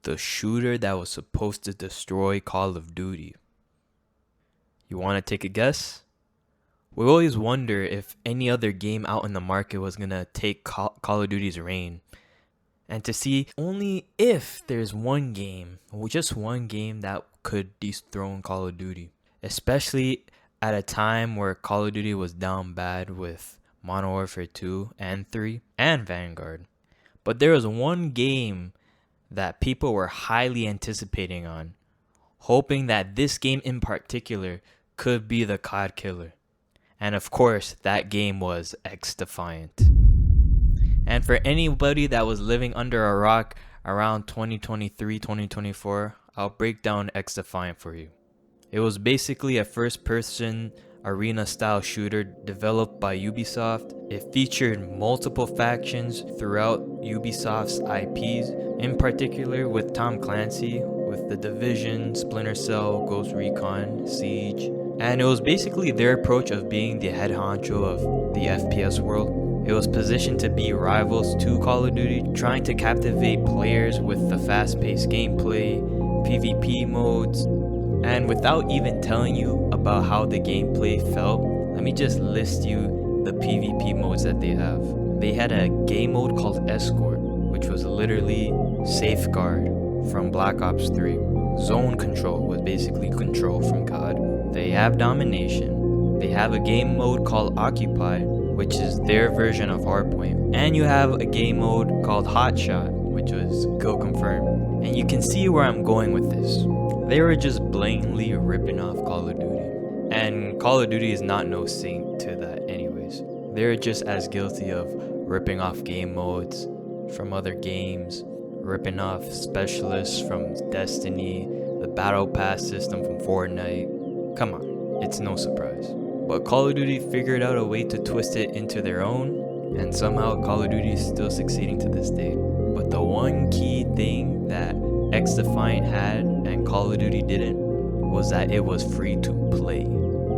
the shooter that was supposed to destroy Call of Duty. You want to take a guess? We always wonder if any other game out in the market was going to take Call of Duty's reign. And to see only if there's one game, just one game that could dethrone Call of Duty. Especially at a time where Call of Duty was down bad with Modern Warfare 2 and 3 and Vanguard. But there was one game that people were highly anticipating on, hoping that this game in particular could be the COD killer. And of course, that game was XDefiant. And for anybody that was living under a rock around 2023, 2024, I'll break down XDefiant for you. It was basically a first-person arena-style shooter developed by Ubisoft. It featured multiple factions throughout Ubisoft's IPs, in particular with Tom Clancy, with The Division, Splinter Cell, Ghost Recon, Siege. And it was basically their approach of being the head honcho of the FPS world. It was positioned to be rivals to Call of Duty, trying to captivate players with the fast-paced gameplay, PvP modes. And without even telling you about how the gameplay felt, let me just list you the PvP modes that they have. They had a game mode called Escort, which was literally Safeguard from Black Ops 3. Zone Control was basically control from COD. They have Domination. They have a game mode called Occupied, which is their version of Hardpoint. And you have a game mode called Hotshot, which was Kill Confirmed. And you can see where I'm going with this. They were just blatantly ripping off Call of Duty. And Call of Duty is not no saint to that anyways. They're just as guilty of ripping off game modes from other games, ripping off specialists from Destiny, the Battle Pass system from Fortnite. Come on, it's no surprise. But Call of Duty figured out a way to twist it into their own, and somehow Call of Duty is still succeeding to this day. But the one key thing that XDefiant had and Call of Duty didn't was that it was free to play.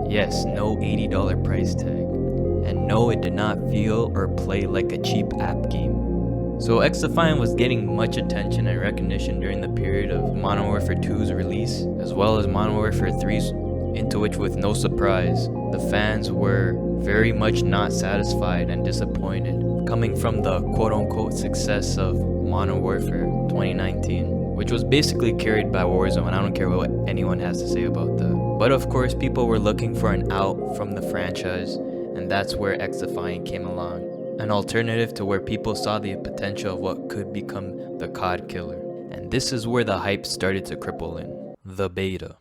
Yes, no $80 price tag. And no, it did not feel or play like a cheap app game. So XDefiant was getting much attention and recognition during the period of Modern Warfare 2's release, as well as Modern Warfare 3's, into which, with no surprise, the fans were very much not satisfied and disappointed, coming from the quote-unquote success of Modern Warfare 2019, which was basically carried by Warzone. I don't care what anyone has to say about that. But of course, people were looking for an out from the franchise, and that's where XDefiant came along. An alternative to where people saw the potential of what could become the COD killer. And this is where the hype started to cripple in. The beta.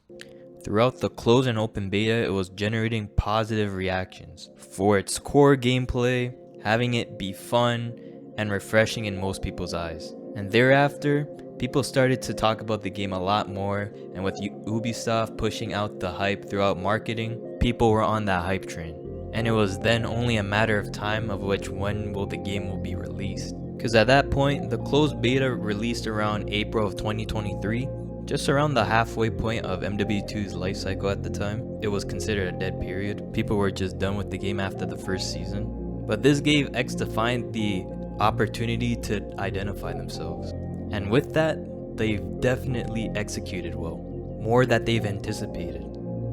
Throughout the closed and open beta, it was generating positive reactions for its core gameplay, having it be fun and refreshing in most people's eyes. And thereafter, people started to talk about the game a lot more, and with Ubisoft pushing out the hype throughout marketing, people were on that hype train. And it was then only a matter of time of when will the game will be released. Because at that point, the closed beta released around April of 2023, just around the halfway point of MW2's life cycle at the time. It was considered a dead period. People were just done with the game after the first season. But this gave XDefiant the opportunity to identify themselves. And with that, they've definitely executed well. More that they've anticipated.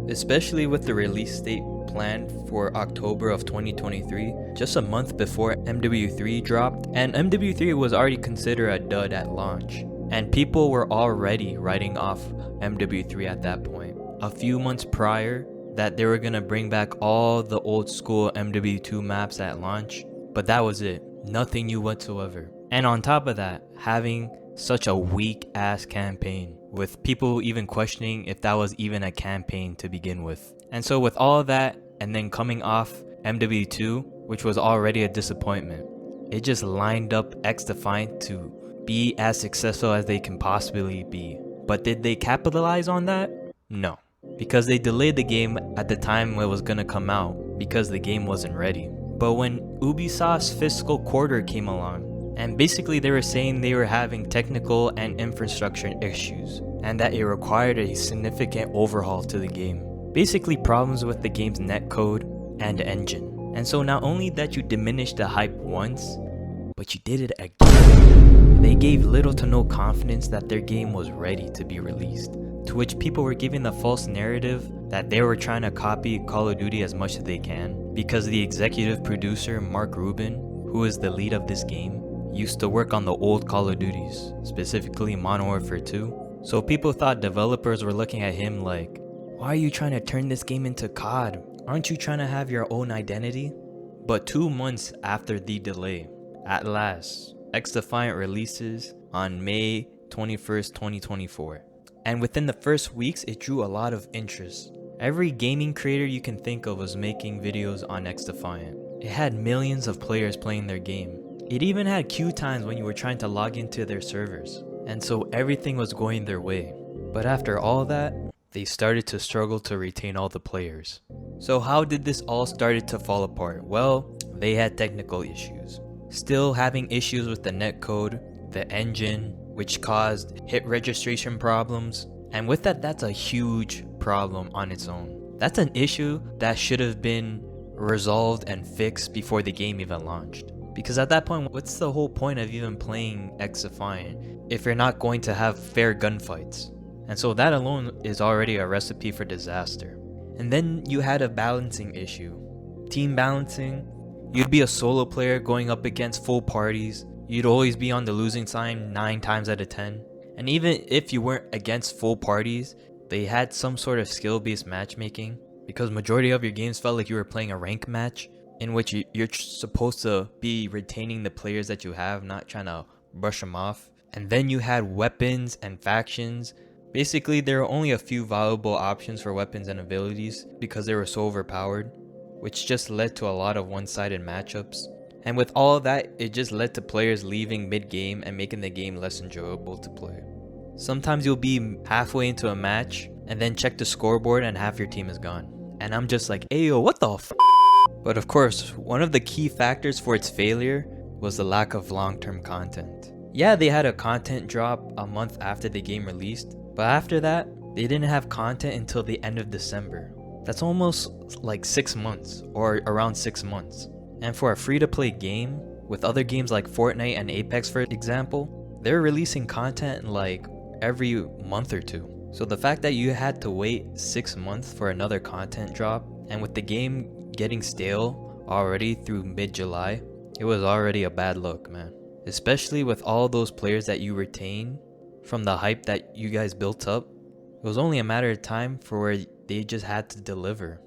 Especially with the release date planned for October of 2023, just a month before MW3 dropped, and MW3 was already considered a dud at launch, and people were already writing off MW3 at that point. A few months prior, that they were gonna bring back all the old school MW2 maps at launch, but that was it. Nothing new whatsoever. And on top of that, having such a weak ass campaign, with people even questioning if that was even a campaign to begin with. And so with all of that, and then coming off MW2, which was already a disappointment, it just lined up XDefiant to be as successful as they can possibly be. But did they capitalize on that? No. Because they delayed the game at the time it was gonna come out, because the game wasn't ready. But when Ubisoft's fiscal quarter came along, and basically they were saying they were having technical and infrastructure issues, and that it required a significant overhaul to the game. Basically problems with the game's netcode and engine. And so not only that you diminished the hype once, but you did it again. They gave little to no confidence that their game was ready to be released, to which people were giving the false narrative that they were trying to copy Call of Duty as much as they can, because the executive producer Mark Rubin, who is the lead of this game, used to work on the old Call of Duties, specifically Modern Warfare 2. So people thought developers were looking at him like, why are you trying to turn this game into COD? Aren't you trying to have your own identity? But 2 months after the delay, at last, XDefiant releases on May 21st, 2024. And within the first weeks, it drew a lot of interest. Every gaming creator you can think of was making videos on XDefiant. It had millions of players playing their game. It even had queue times when you were trying to log into their servers. And so everything was going their way. But after all that, they started to struggle to retain all the players. So how did this all started to fall apart? Well, they had technical issues. Still having issues with the netcode, the engine, which caused hit registration problems. And with that, that's a huge problem on its own. That's an issue that should have been resolved and fixed before the game even launched. Because at that point, what's the whole point of even playing XDefiant if you're not going to have fair gunfights? And so that alone is already a recipe for disaster. And then you had a balancing issue. Team balancing, you'd be a solo player going up against full parties. You'd always be on the losing side 9 times out of 10. And even if you weren't against full parties, they had some sort of skill-based matchmaking, because majority of your games felt like you were playing a rank match in which you're supposed to be retaining the players that you have, not trying to brush them off. And then you had weapons and factions. Basically, there were only a few valuable options for weapons and abilities because they were so overpowered, which just led to a lot of one-sided matchups. And with all of that, it just led to players leaving mid-game and making the game less enjoyable to play. Sometimes you'll be halfway into a match and then check the scoreboard and half your team is gone. And I'm just like, ayo, what the f? But of course, one of the key factors for its failure was the lack of long-term content. Yeah, they had a content drop a month after the game released, but after that, they didn't have content until the end of December. That's almost like 6 months, or around 6 months. And for a free-to-play game, with other games like Fortnite and Apex for example, they're releasing content like every month or 2. So the fact that you had to wait 6 months for another content drop, and with the game getting stale already through mid-July, it was already a bad look, man. Especially with all those players that you retain from the hype that you guys built up. It was only a matter of time for where they just had to deliver.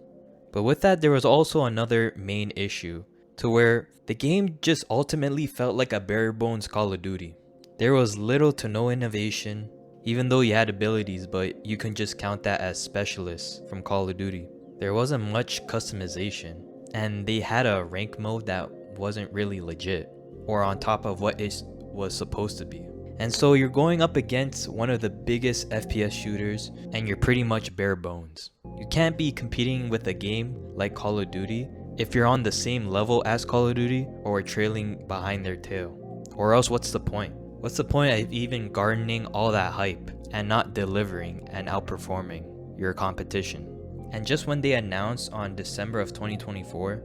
But with that, there was also another main issue, to where the game just ultimately felt like a bare bones Call of Duty. There was little to no innovation, even though you had abilities, but you can just count that as specialists from Call of Duty. There wasn't much customization, and they had a rank mode that wasn't really legit, or on top of what it was supposed to be. And so you're going up against one of the biggest FPS shooters, and you're pretty much bare bones. You can't be competing with a game like Call of Duty if you're on the same level as Call of Duty or trailing behind their tail. Or else what's the point? What's the point of even garnering all that hype and not delivering and outperforming your competition? And just when they announced on December of 2024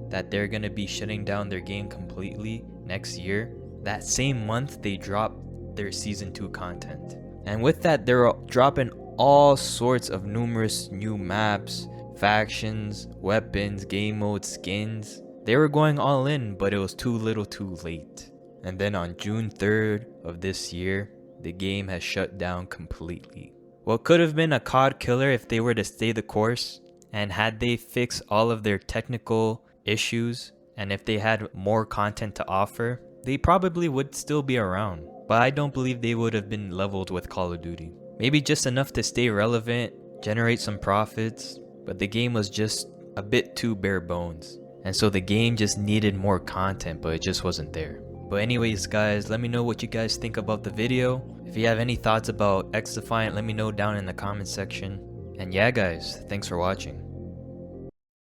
that they're gonna be shutting down their game completely next year, that same month they dropped their Season 2 content. And with that, they're dropping all sorts of numerous new maps, factions, weapons, game modes, skins. They were going all in, but it was too little too late. And then on June 3rd of this year, the game has shut down completely. What could have been a COD killer if they were to stay the course, and had they fixed all of their technical issues, and if they had more content to offer, they probably would still be around. But I don't believe they would have been leveled with Call of Duty. Maybe just enough to stay relevant, generate some profits, but the game was just a bit too bare bones. And so the game just needed more content, but it just wasn't there. But anyways guys, let me know what you guys think about the video. If you have any thoughts about XDefiant, let me know down in the comment section. And yeah guys, thanks for watching.